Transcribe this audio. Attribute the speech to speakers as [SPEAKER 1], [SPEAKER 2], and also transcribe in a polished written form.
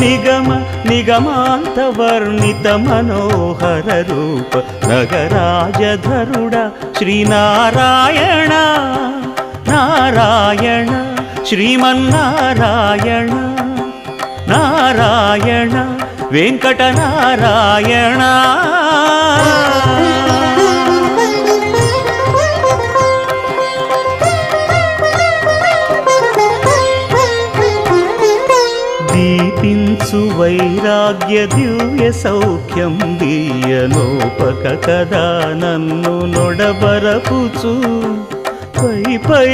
[SPEAKER 1] నిగమ నిగమాంతవర్ణిత మనోహర రూప నగరాజధరుడ శ్రీనారాయణ నారాయణ శ్రీమన్నారాయణ నారాయణ వెంకటనారాయణ. దీపించు వైరాగ్య దివ్య సౌఖ్యం దీయలోపక కదా నన్ను నొడబరపుచు పై పై